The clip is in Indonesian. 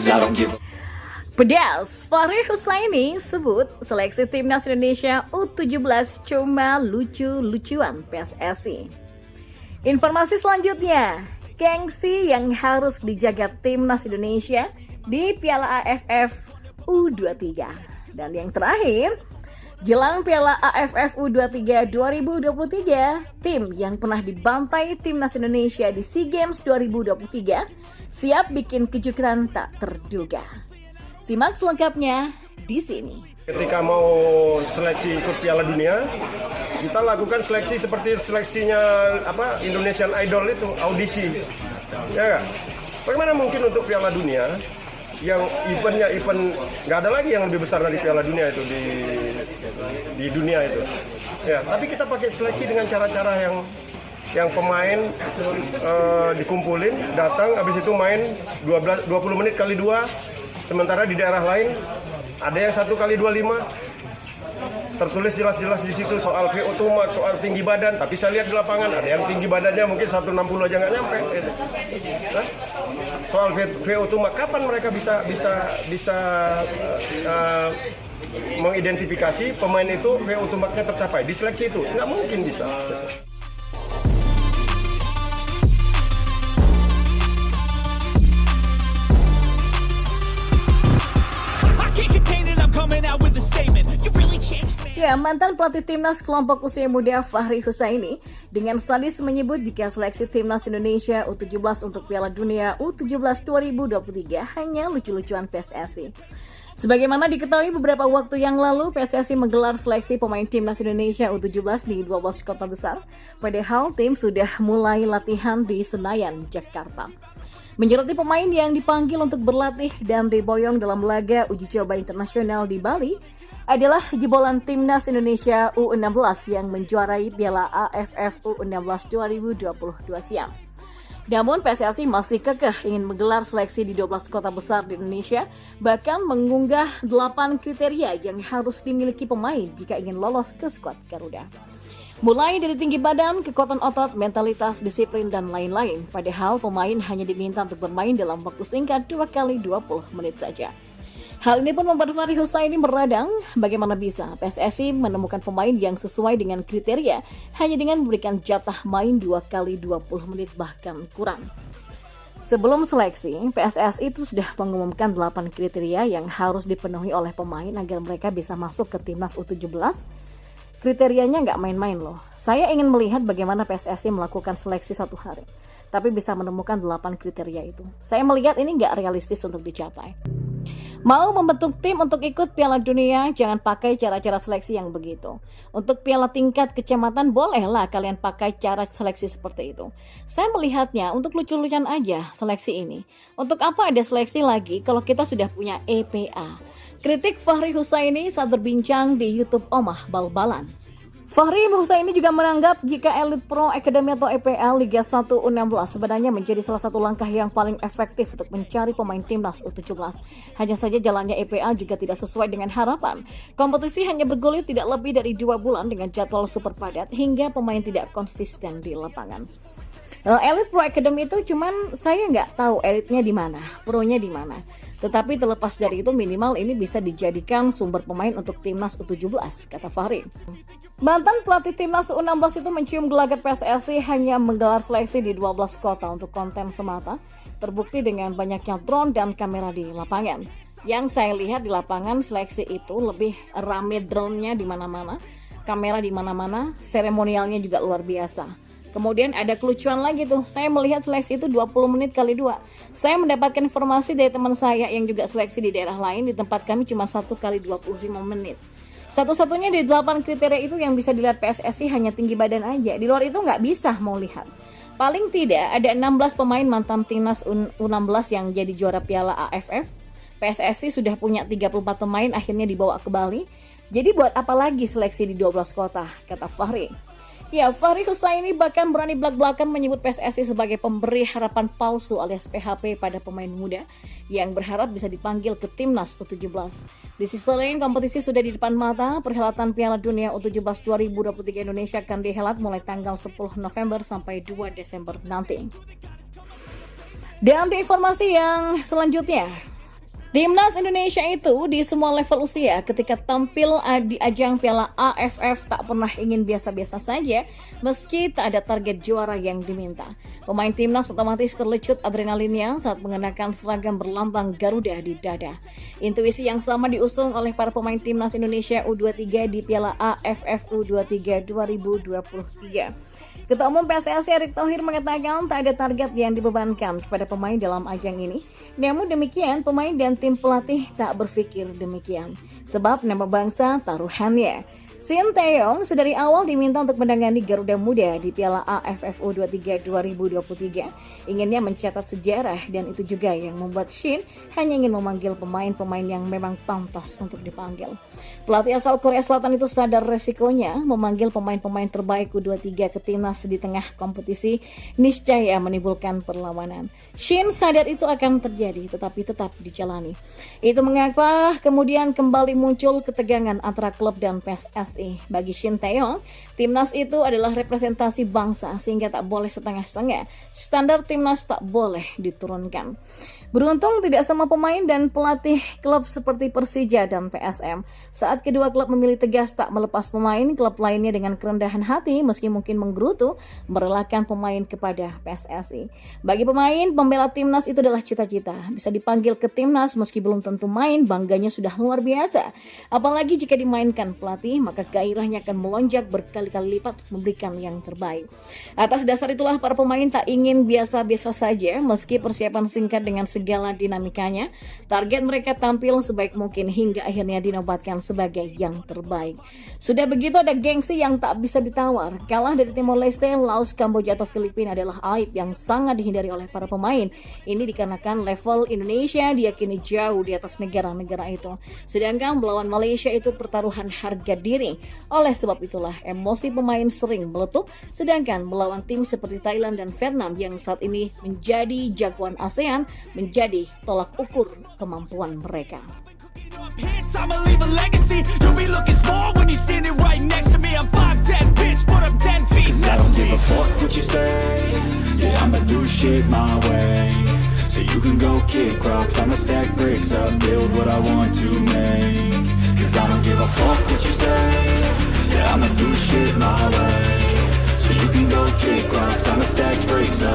'cause I don't give a. Pedas, Fahri Husaini sebut seleksi timnas Indonesia U17 cuma lucu-lucuan PSSI. Informasi selanjutnya, gengsi yang harus dijaga timnas Indonesia di Piala AFF U23. Dan yang terakhir, jelang Piala AFF U23 2023, tim yang pernah dibantai timnas Indonesia di SEA Games 2023 siap bikin kejutan tak terduga. Simak selengkapnya di sini. Ketika mau seleksi ikut Piala Dunia, kita lakukan seleksi seperti seleksinya Indonesian Idol itu, audisi. Ya nggak? Bagaimana mungkin untuk Piala Dunia yang event nggak ada lagi yang lebih besar dari Piala Dunia itu di dunia itu. Ya, tapi kita pakai seleksi dengan cara-cara yang pemain dikumpulin, datang, habis itu main 20 menit kali 2. Sementara di daerah lain ada yang 1 kali 25, tertulis jelas-jelas di situ soal VO Tumak, soal tinggi badan. Tapi saya lihat di lapangan ada yang tinggi badannya mungkin 160 aja nggak nyampe. Soal VO Tumak, kapan mereka bisa mengidentifikasi pemain itu VO Tumaknya tercapai di seleksi itu? Nggak mungkin bisa. Ya, mantan pelatih timnas kelompok usia muda Fahri Husaini dengan sadis menyebut jika seleksi timnas Indonesia U17 untuk Piala Dunia U17 2023 hanya lucu-lucuan PSSI. Sebagaimana diketahui beberapa waktu yang lalu, PSSI menggelar seleksi pemain timnas Indonesia U17 di 12 kota besar, padahal tim sudah mulai latihan di Senayan, Jakarta. Menyoroti pemain yang dipanggil untuk berlatih dan diboyong dalam laga uji coba internasional di Bali adalah jebolan timnas Indonesia U16 yang menjuarai Piala AFF U16 2022 siang. Namun PSSI masih kekeh ingin menggelar seleksi di 12 kota besar di Indonesia, bahkan mengunggah 8 kriteria yang harus dimiliki pemain jika ingin lolos ke skuad Garuda. Mulai dari tinggi badan, kekuatan otot, mentalitas, disiplin, dan lain-lain. Padahal pemain hanya diminta untuk bermain dalam waktu singkat 2 kali 20 menit saja. Hal ini pun membuat Fahri Husaini meradang bagaimana bisa PSSI menemukan pemain yang sesuai dengan kriteria hanya dengan memberikan jatah main 2 kali 20 menit bahkan kurang. Sebelum seleksi, PSSI itu sudah mengumumkan 8 kriteria yang harus dipenuhi oleh pemain agar mereka bisa masuk ke timnas U17. Kriterianya nggak main-main loh. Saya ingin melihat bagaimana PSSI melakukan seleksi 1 hari, tapi bisa menemukan 8 kriteria itu. Saya melihat ini nggak realistis untuk dicapai. Mau membentuk tim untuk ikut Piala Dunia, jangan pakai cara-cara seleksi yang begitu. Untuk piala tingkat kecamatan, bolehlah kalian pakai cara seleksi seperti itu. Saya melihatnya untuk lucu-lucuan aja seleksi ini. Untuk apa ada seleksi lagi kalau kita sudah punya EPA? Kritik Fahri Husaini saat berbincang di YouTube Omah Bal-Balan. Fahri Husaini juga menganggap jika Elite Pro Academy atau EPL Liga 1 U16 sebenarnya menjadi salah satu langkah yang paling efektif untuk mencari pemain timnas U17. Hanya saja jalannya EPL juga tidak sesuai dengan harapan. Kompetisi hanya bergulir tidak lebih dari 2 bulan dengan jadwal super padat hingga pemain tidak konsisten di lapangan. Elite Pro Academy itu cuman saya nggak tahu elitnya di mana, pro-nya di mana. Tetapi terlepas dari itu minimal ini bisa dijadikan sumber pemain untuk timnas U17, kata Fahri. Mantan pelatih timnas U16 itu mencium gelagat PSSI hanya menggelar seleksi di 12 kota untuk konten semata, terbukti dengan banyaknya drone dan kamera di lapangan. Yang saya lihat di lapangan seleksi itu lebih rame drone-nya di mana-mana, kamera di mana-mana, seremonialnya juga luar biasa. Kemudian ada kelucuan lagi tuh, saya melihat seleksi itu 20 menit kali 2. Saya mendapatkan informasi dari teman saya yang juga seleksi di daerah lain, di tempat kami cuma 1 kali 25 menit. Satu-satunya dari 8 kriteria itu yang bisa dilihat PSSI hanya tinggi badan aja. Di luar itu nggak bisa mau lihat. Paling tidak ada 16 pemain mantan timnas U16 yang jadi juara Piala AFF. PSSI sudah punya 34 pemain akhirnya dibawa ke Bali. Jadi buat apa lagi seleksi di 12 kota, kata Fahri. Ya, Fahri Husaini bahkan berani belak-belakan menyebut PSSI sebagai pemberi harapan palsu alias PHP pada pemain muda yang berharap bisa dipanggil ke timnas U17. Di sisi lain, kompetisi sudah di depan mata. Perhelatan Piala Dunia U17 2023 Indonesia akan dihelat mulai tanggal 10 November sampai 2 Desember nanti. Dan di informasi yang selanjutnya, Timnas Indonesia itu di semua level usia ketika tampil di ajang Piala AFF tak pernah ingin biasa-biasa saja meski tak ada target juara yang diminta. Pemain timnas otomatis terlecut adrenalinnya saat mengenakan seragam berlambang Garuda di dada. Intuisi yang sama diusung oleh para pemain timnas Indonesia U23 di Piala AFF U23 2023. Ketua Umum PSSI Erick Thohir mengatakan tak ada target yang dibebankan kepada pemain dalam ajang ini. Namun demikian, pemain dan tim pelatih tak berpikir demikian. Sebab nama bangsa taruhannya. Shin Tae-yong sedari awal diminta untuk menangani Garuda Muda di Piala AFF U23 2023. Inginnya mencatat sejarah dan itu juga yang membuat Shin hanya ingin memanggil pemain-pemain yang memang pantas untuk dipanggil. Pelatih asal Korea Selatan itu sadar resikonya memanggil pemain-pemain terbaik U23 ke timnas di tengah kompetisi niscaya menimbulkan perlawanan. Shin sadar itu akan terjadi tetapi tetap dijalani. Itu mengapa kemudian kembali muncul ketegangan antara klub dan PSSI. Bagi Shin Tae-yong, timnas itu adalah representasi bangsa sehingga tak boleh setengah-setengah. Standar timnas tak boleh diturunkan. Beruntung tidak semua pemain dan pelatih klub seperti Persija dan PSM. Saat kedua klub memilih tegas tak melepas pemain, klub lainnya dengan kerendahan hati meski mungkin menggerutu merelakan pemain kepada PSSI. Bagi pemain, pembela timnas itu adalah cita-cita. Bisa dipanggil ke timnas meski belum tentu main, bangganya sudah luar biasa. Apalagi jika dimainkan pelatih, maka gairahnya akan melonjak berkali-kali lipat memberikan yang terbaik. Atas dasar itulah para pemain tak ingin biasa-biasa saja meski persiapan singkat dengan segala dinamikanya. Target mereka tampil sebaik mungkin hingga akhirnya dinobatkan sebagai yang terbaik. Sudah begitu ada gengsi yang tak bisa ditawar. Kalah dari Timor Leste, Laos, Kamboja atau Filipina adalah aib yang sangat dihindari oleh para pemain. Ini dikarenakan level Indonesia diyakini jauh di atas negara-negara itu. Sedangkan melawan Malaysia itu pertaruhan harga diri. Oleh sebab itulah emosi pemain sering meletup. Sedangkan melawan tim seperti Thailand dan Vietnam yang saat ini menjadi jagoan ASEAN menjadi tolak ukur kemampuan mereka. Hits, I'ma leave a legacy. You'll be looking small when you're standing right next to me. I'm 5'10", bitch, but I'm 10 feet. I don't give a fuck what you say. Yeah, I'ma do shit my way. So you can go kick rocks, I'ma stack bricks up, build what I want to make. Cause I don't give a fuck what you say. Yeah, I'ma do shit my way. So you can go kick rocks, I'ma stack bricks up.